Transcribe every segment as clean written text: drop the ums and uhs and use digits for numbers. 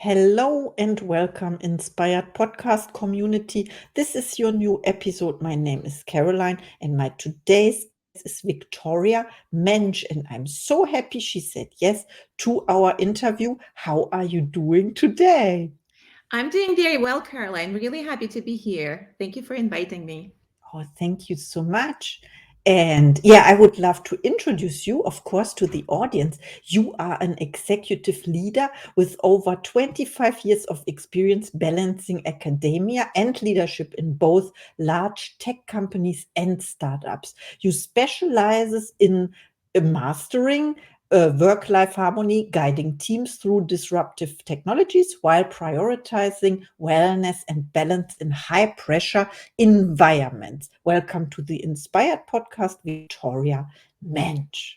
Hello and welcome, Inspired Podcast community. This is your new episode. My name is Caroline, and my today's guest is Victoria Mensch. And I'm so happy she said yes to our interview. How are you doing today? I'm doing very well, Caroline. Really happy to be here. Thank you for inviting me. Oh, thank you so much. And yeah, I would love to introduce you, of course, to the audience. You are an executive leader with over 25 years of experience balancing academia and leadership in both large tech companies and startups. You specializes in mastering work-life harmony, guiding teams through disruptive technologies while prioritizing wellness and balance in high-pressure environments. Welcome to the Inspired Podcast, Victoria Mensch.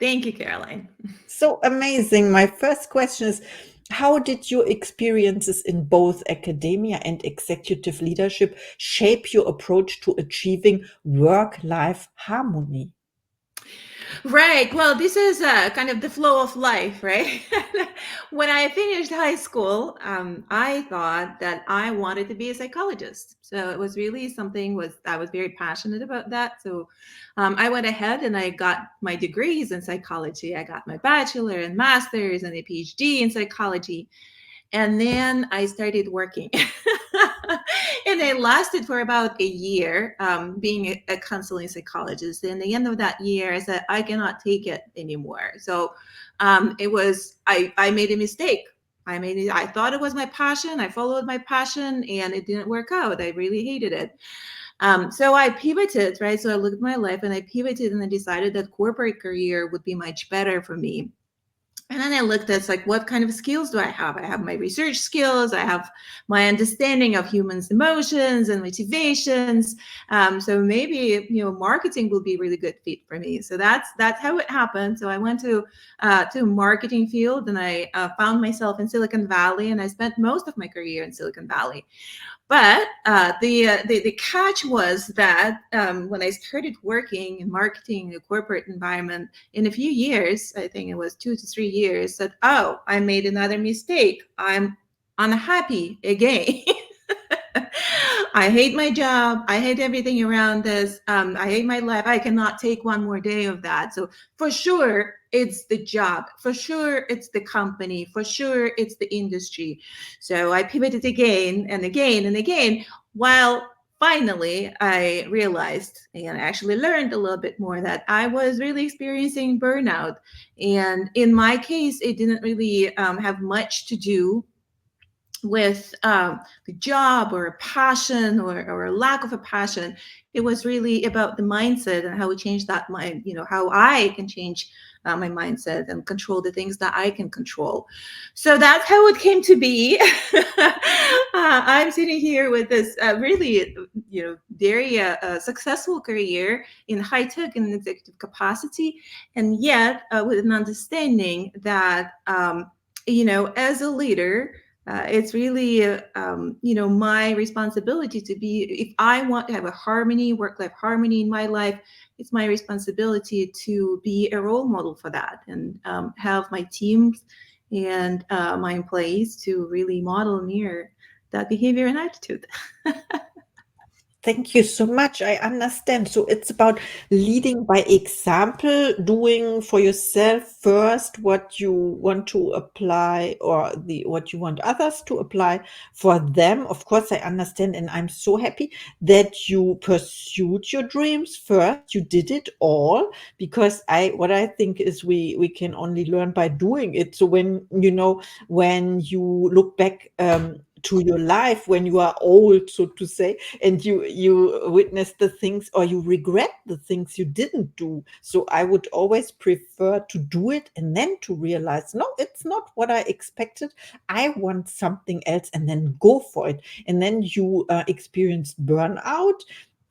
Thank you, Caroline. So amazing. My first question is, how did your experiences in both academia and executive leadership shape your approach to achieving work-life harmony? Right. Well, this is kind of the flow of life, right? When I finished high school, I thought that I wanted to be a psychologist. So it was really something was I was very passionate about that. So I went ahead and I got my degrees in psychology. I got my bachelor and master's and a PhD in psychology. And then I started working. And I lasted for about a year being a counseling psychologist. And at the end of that year, I said, I cannot take it anymore. So I made a mistake. I thought it was my passion. I followed my passion and it didn't work out. I really hated it. So I pivoted, right? So I looked at my life and I pivoted and I decided that corporate career would be much better for me. And then I looked at like what kind of skills do I have? I have my research skills. I have my understanding of humans' emotions and motivations. So maybe marketing will be a really good fit for me. So that's how it happened. So I went to marketing field and I found myself in Silicon Valley, and I spent most of my career in Silicon Valley. But the catch was that when I started working in marketing in a corporate environment, in a few years, I think it was 2 to 3 years, that I made another mistake. I'm unhappy again. I hate my job. I hate everything around this. I hate my life. I cannot take one more day of that. So for sure, it's the job. For sure, it's the company. For sure, it's the industry. So I pivoted again and again and again, while finally I realized and I actually learned a little bit more that I was really experiencing burnout. And in my case, it didn't really have much to do with the job or a passion or a lack of a passion. It was really about the mindset and how we change that mind, how I can change my mindset and control the things that I can control. So that's how it came to be. I'm sitting here with this really, very successful career in high tech and executive capacity, and yet with an understanding that, as a leader, it's really my responsibility to be, if I want to have a harmony, work-life harmony in my life, it's my responsibility to be a role model for that, and have my teams and my employees to really model near that behavior and attitude. Thank you so much. I understand. So it's about leading by example, doing for yourself first what you want to apply or the what you want others to apply for them. Of course, I understand, and I'm so happy that you pursued your dreams first. You did it all because what I think is we can only learn by doing it. So when you look back to your life when you are old, so to say, and you witness the things or you regret the things you didn't do. So I would always prefer to do it and then to realize, no, it's not what I expected. I want something else, and then go for it. And then you experience burnout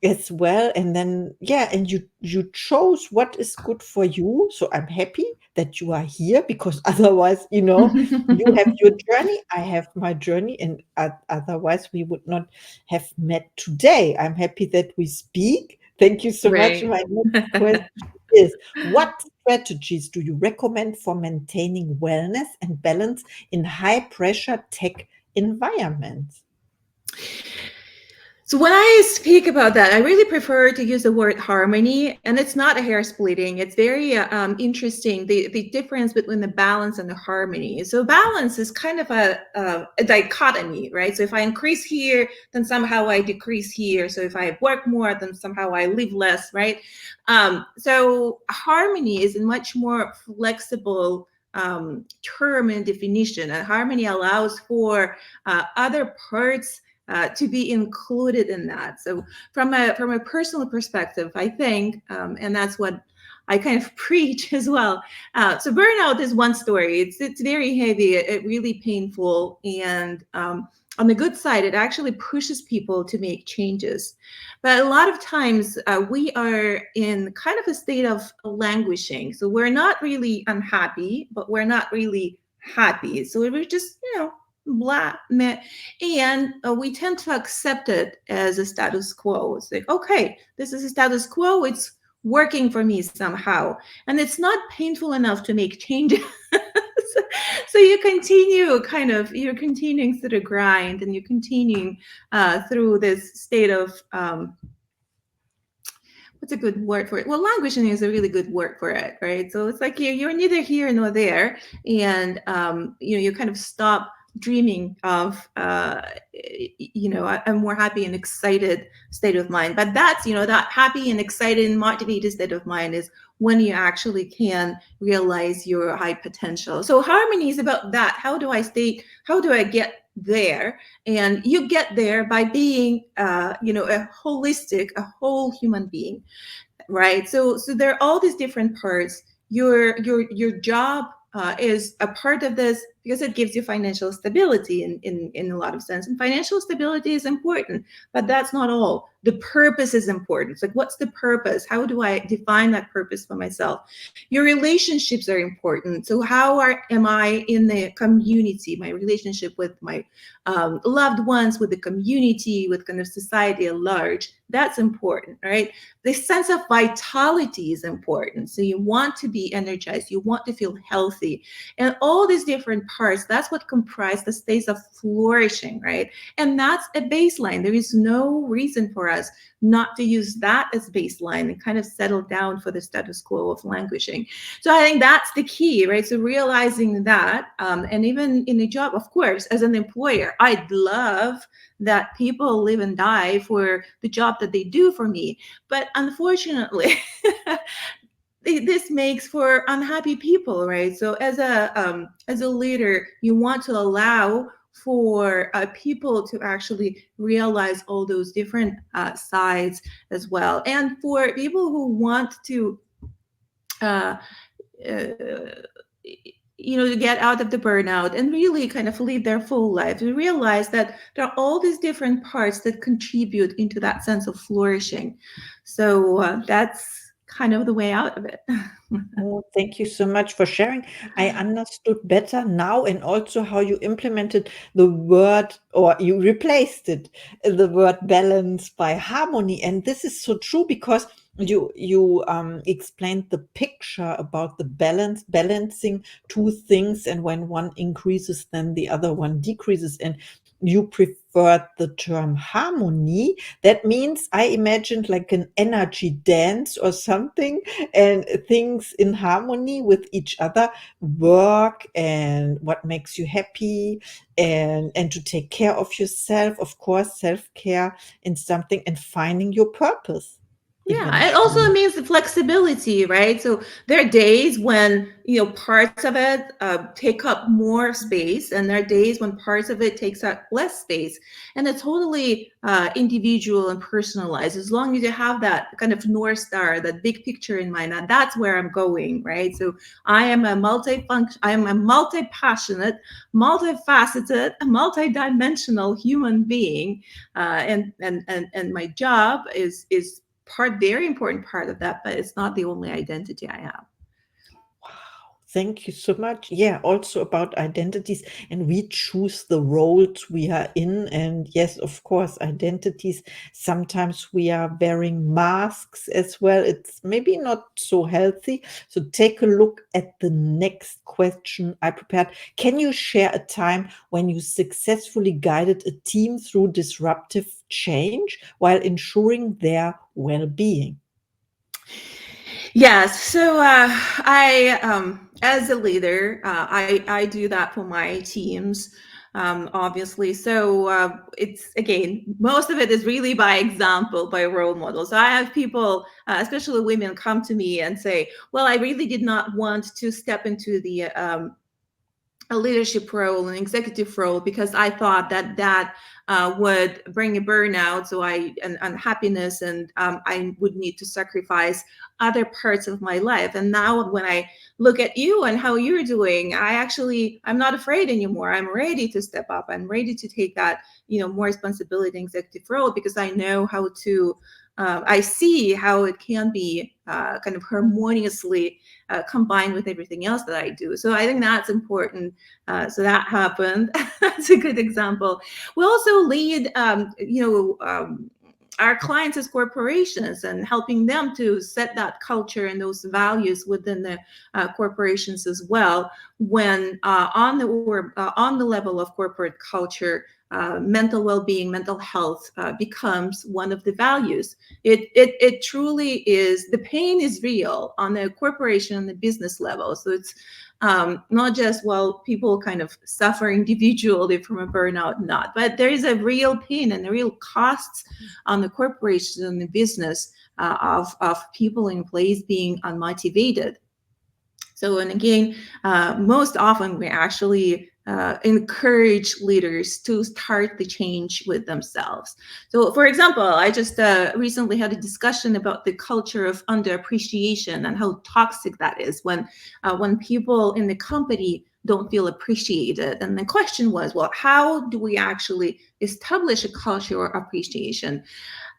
as well, and then yeah, and you chose what is good for you. So I'm happy that you are here, because otherwise, you have your journey, I have my journey, and otherwise we would not have met today. I'm happy that we speak, Thank you so much. Right. My next question is, what strategies do you recommend for maintaining wellness and balance in high pressure tech environments? So when I speak about that, I really prefer to use the word harmony, and it's not a hair splitting. It's very interesting, the difference between the balance and the harmony. So balance is kind of a dichotomy, right? So if I increase here, then somehow I decrease here. So if I work more, then somehow I live less, right? So harmony is a much more flexible term and definition. And harmony allows for other parts to be included in that. So from a personal perspective, I think, and that's what I kind of preach as well. So burnout is one story. It's very heavy, really painful, and on the good side, it actually pushes people to make changes. But a lot of times we are in kind of a state of languishing. So we're not really unhappy, but we're not really happy. So we're just, blah, meh. And we tend to accept it as a status quo. It's like, okay, this is a status quo. It's working for me somehow. And it's not painful enough to make changes. So you continue you're continuing through the grind, and you're continuing through this state of what's a good word for it? Well, languishing is a really good word for it, right? So it's like you're neither here nor there, and you kind of stop dreaming of a more happy and excited state of mind. But that's that happy and excited and motivated state of mind is when you actually can realize your high potential. So harmony is about that. How do I get there? And you get there by being a whole human being, right? So there are all these different parts. Your job is a part of this because it gives you financial stability in a lot of sense. And financial stability is important, but that's not all. The purpose is important. It's like, what's the purpose? How do I define that purpose for myself? Your relationships are important. So am I in the community, my relationship with my loved ones, with the community, with kind of society at large? That's important, right? The sense of vitality is important. So you want to be energized, you want to feel healthy, and all these different parts, that's what comprise the states of flourishing, right? And that's a baseline. There is no reason for us not to use that as baseline and kind of settle down for the status quo of languishing. So I think that's the key, right? So realizing that, and even in a job, of course, as an employer, I'd love that people live and die for the job that they do for me. But unfortunately, this makes for unhappy people, right? So as a leader, you want to allow for people to actually realize all those different sides as well, and for people who want to uh, uh, to get out of the burnout and really kind of live their full life, to realize that there are all these different parts that contribute into that sense of flourishing. So that's kind of the way out of it. Oh, thank you so much for sharing. I understood better now, and also how you implemented the word, or you replaced it, the word balance by harmony. And this is so true because you explained the picture about the balancing two things, and when one increases, then the other one decreases. And you preferred the term harmony. That means I imagined like an energy dance or something, and things in harmony with each other, work and what makes you happy, and to take care of yourself, of course, self-care in something, and finding your purpose Yeah, it also eventually. means the flexibility, right? So there are days when parts of it take up more space, and there are days when parts of it takes up less space, and it's totally individual and personalized. As long as you have that kind of north star, that big picture in mind, that's where I'm going, right? So I am a multi-passionate, multifaceted, multi-dimensional human being, and my job is very important part of that, but it's not the only identity I have. Wow. Thank you so much. Yeah, also about identities, and we choose the roles we are in. And yes, of course, identities. Sometimes we are wearing masks as well. It's maybe not so healthy. So take a look at the next question I prepared. Can you share a time when you successfully guided a team through disruptive change while ensuring their well-being? Yes. So as a leader, I do that for my teams, obviously. So it's again, most of it is really by example, by role model. So I have people, especially women, come to me and say, "Well, I really did not want to step into the a leadership role, an executive role, because I thought that would bring a burnout, so and unhappiness, and I would need to sacrifice other parts of my life. And now, when I look at you and how you're doing, I'm not afraid anymore. I'm ready to step up. I'm ready to take that more responsibility in executive role because I know how to." I see how it can be kind of harmoniously combined with everything else that I do. So I think that's important. So that happened. That's a good example. We also lead, our clients as corporations and helping them to set that culture and those values within the corporations as well. When on the level of corporate culture, mental well-being, mental health becomes one of the values. It truly is. The pain is real on the corporation and the business level. So it's not just people kind of suffer individually from a burnout, not, but there is a real pain and the real costs on the corporation and the business of people in place being unmotivated. So, and again, most often we actually encourage leaders to start the change with themselves. So, for example, I just recently had a discussion about the culture of underappreciation and how toxic that is when people in the company don't feel appreciated. And the question was, well, how do we actually establish a culture of appreciation?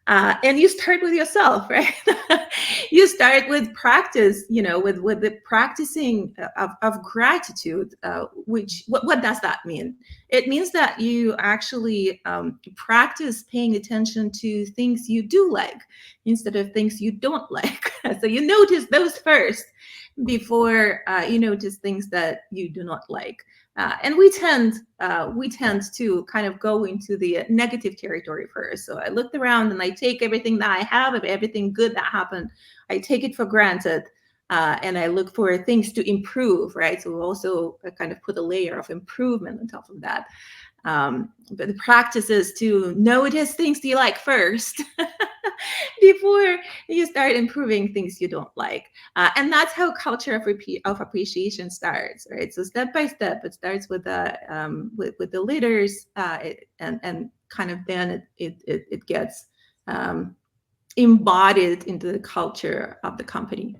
And you start with yourself, right? You start with practice, with the practicing of gratitude. Which what does that mean? It means that you actually practice paying attention to things you do like instead of things you don't like. So you notice those first before you notice things that you do not like. And we tend to kind of go into the negative territory first. So I looked around and I take everything that I have, of everything good that happened, I take it for granted. And I look for things to improve, right? So we also kind of put a layer of improvement on top of that. But the practice is to notice things you like first before you start improving things you don't like. And that's how culture of appreciation starts, right? So step by step, it starts with the leaders, and kind of then it gets embodied into the culture of the company.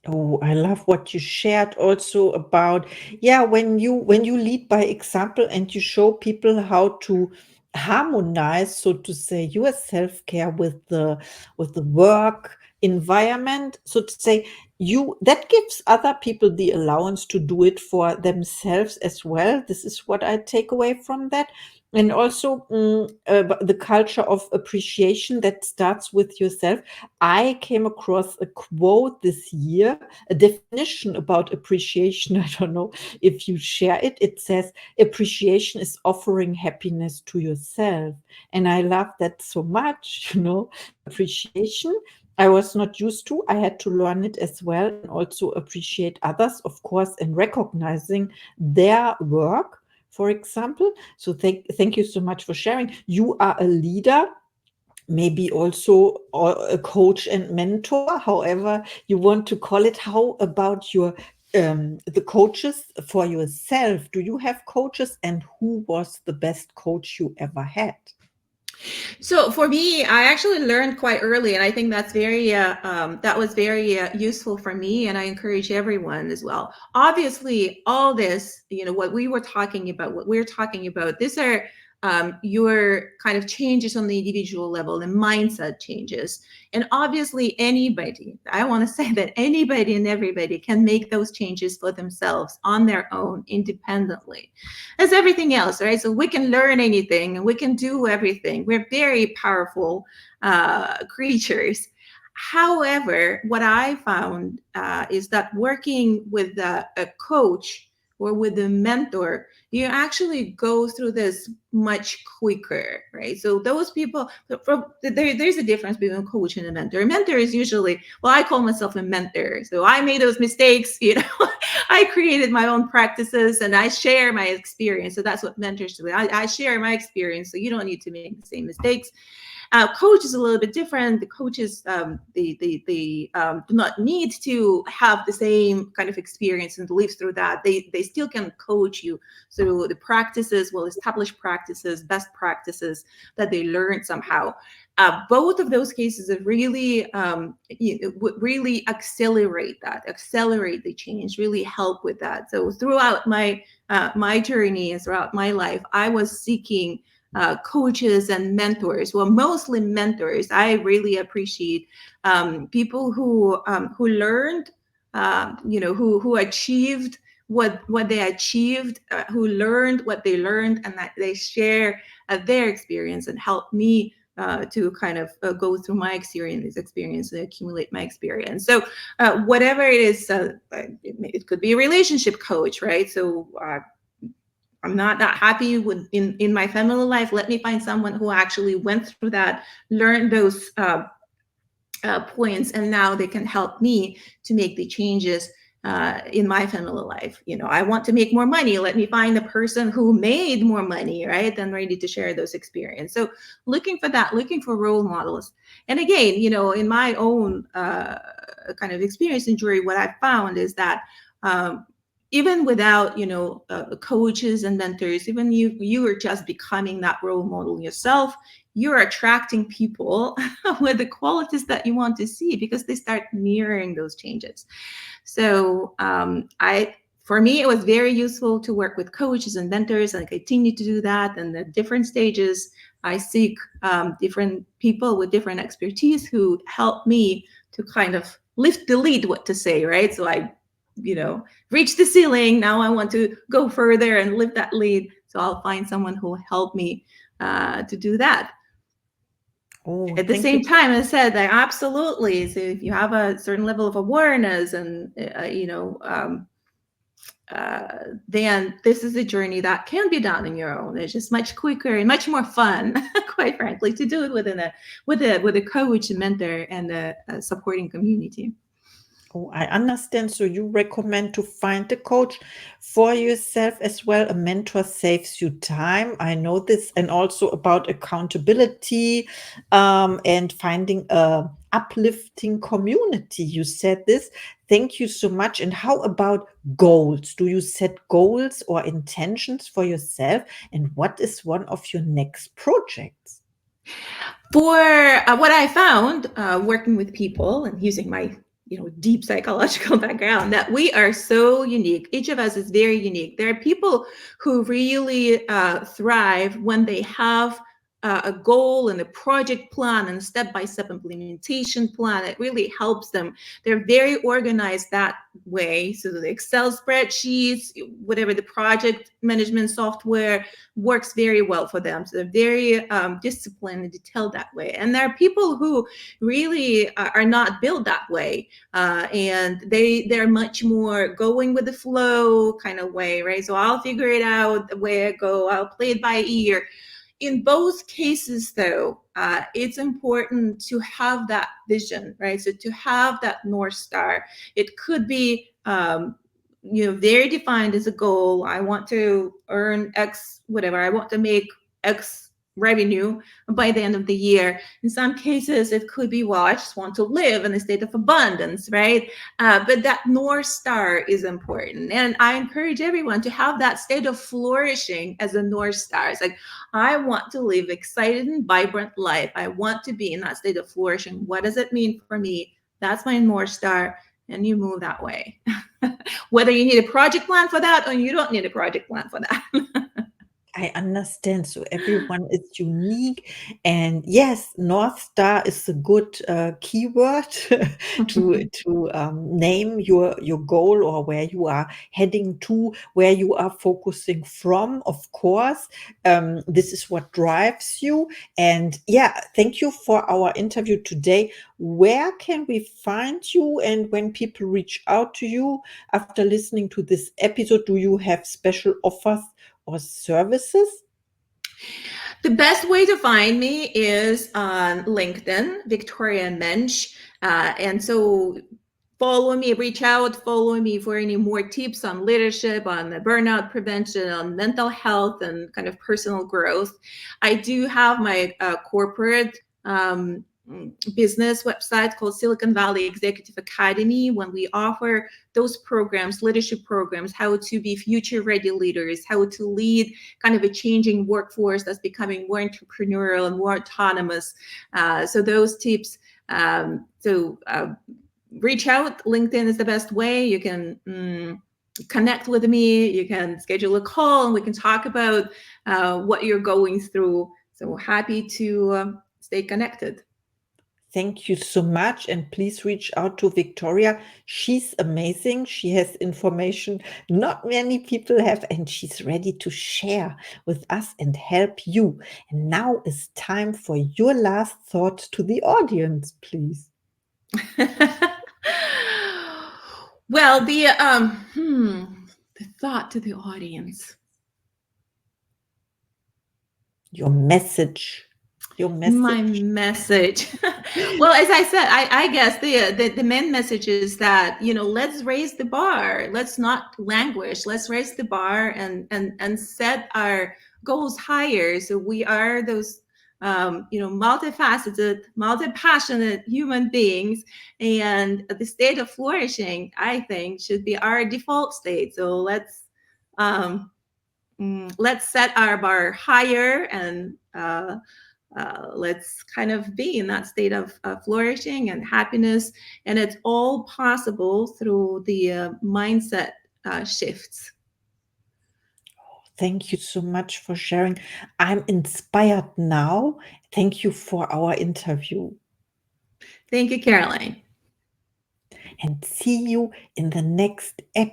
Oh, I love what you shared also about, yeah, when you lead by example and you show people how to harmonize, so to say, your self-care with the work environment, so to say, you that gives other people the allowance to do it for themselves as well. This is what I take away from that. And also the culture of appreciation that starts with yourself. I came across a quote this year, a definition about appreciation. I don't know if you share it. It says, appreciation is offering happiness to yourself. And I love that so much, appreciation. I was not used to. I had to learn it as well, and also appreciate others, of course, and recognizing their work, for example. So thank you so much for sharing. You are a leader, maybe also a coach and mentor, however you want to call it. How about the coaches for yourself? Do you have coaches, and who was the best coach you ever had? So for me, I actually learned quite early, and I think that was very useful for me, and I encourage everyone as well. Obviously, all this, what we're talking about, these are your kind of changes on the individual level, the mindset changes. And obviously, anybody, I want to say that anybody and everybody can make those changes for themselves on their own independently, as everything else, right? So we can learn anything and we can do everything. We're very powerful creatures. However, what I found is that working with a coach or with a mentor, you actually go through this much quicker, right? So those people, there's a difference between a coach and a mentor. A mentor is usually, well, I call myself a mentor. So I made those mistakes, I created my own practices and I share my experience. So that's what mentors do. I share my experience. So you don't need to make the same mistakes. Coach is a little bit different. The coaches, do not need to have the same kind of experience and live through that. They still can coach you through the practices, well established practices, best practices that they learned somehow. Both of those cases are really would really accelerate the change, really help with that. So throughout my journey and throughout my life, I was seeking coaches and mentors. Well, mostly mentors. I really appreciate people who learned, who achieved what they achieved, who learned what they learned, and that they share their experience and help me. To kind of go through my experience and accumulate my experience. So whatever it is, it could be a relationship coach, right? So I'm not that happy with in my family life. Let me find someone who actually went through that, learned those points, and now they can help me to make the changes in my family life. I want to make more money. Let me find a person who made more money, right? Then ready to share those experiences. So looking for that, looking for role models. And again, in my own kind of experience and journey, what I found is that even without coaches and mentors, even you are just becoming that role model yourself, you're attracting people with the qualities that you want to see because they start mirroring those changes. So for me, it was very useful to work with coaches and mentors, and I continue to do that. And the different stages, I seek different people with different expertise who help me to kind of lift the lead, what to say, right? So I reach the ceiling. Now I want to go further and lift that lead. So I'll find someone who will help me to do that. Oh, At the thank you. same time, I said that absolutely. So if you have a certain level of awareness and, then this is a journey that can be done on your own. It's just much quicker and much more fun, quite frankly, to do it with a coach, a mentor, and a supporting community. Oh, I understand. So you recommend to find a coach for yourself as well. A mentor saves you time. I know this, and also about accountability, and finding a uplifting community. You said this. Thank you so much. And how about goals? Do you set goals or intentions for yourself? And what is one of your next projects? For what I found working with people and using my deep psychological background, that we are so unique. Each of us is very unique. There are people who really thrive when they have a goal and a project plan and a step-by-step implementation plan. It really helps them. They're very organized that way. So the Excel spreadsheets, whatever the project management software, works very well for them. So they're very disciplined and detailed that way. And there are people who really are not built that way, and they're much more going with the flow kind of way, right? So I'll figure it out the way I go. I'll play it by ear. In both cases, though, it's important to have that vision, right? So to have that North Star. It could be very defined as a goal. I want to earn X, whatever. I want to make X revenue by the end of the year. In some cases, it could be, well, I just want to live in a state of abundance, right? But that North Star is important. And I encourage everyone to have that state of flourishing as a North Star. It's like, I want to live excited and vibrant life. I want to be in that state of flourishing. What does it mean for me? That's my North Star. And you move that way. Whether you need a project plan for that or you don't need a project plan for that. I understand. So everyone is unique, and yes, North Star is a good keyword to name your goal or where you are heading to, where you are focusing from. Of course, this is what drives you. And yeah, thank you for our interview today. Where can we find you, and when people reach out to you after listening to this episode, do you have special offers or services? The best way to find me is on LinkedIn, Victoria Mensch. And so follow me, reach out, follow me for any more tips on leadership, on the burnout prevention, on mental health, and kind of personal growth. I do have my corporate business website called Silicon Valley Executive Academy, when we offer those programs, leadership programs, how to be future ready leaders, how to lead kind of a changing workforce that's becoming more entrepreneurial and more autonomous. So those tips. Reach out. LinkedIn is the best way. You can connect with me. You can schedule a call and we can talk about what you're going through. So happy to stay connected. Thank you so much. And please reach out to Victoria. She's amazing. She has information not many people have, and she's ready to share with us and help you. And now is time for your last thought to the audience, please. Well, the thought to the audience. Your message. Your My message. message. Well, as I said, I guess the main message is that, let's raise the bar. Let's not languish. Let's raise the bar and set our goals higher. So we are those multifaceted, multi-passionate human beings, and the state of flourishing, I think, should be our default state. So um, let's set our bar higher, and let's kind of be in that state of flourishing and happiness. And it's all possible through the mindset shifts. Thank you so much for sharing. I'm inspired now. Thank you for our interview. Thank you, Caroline. And see you in the next episode.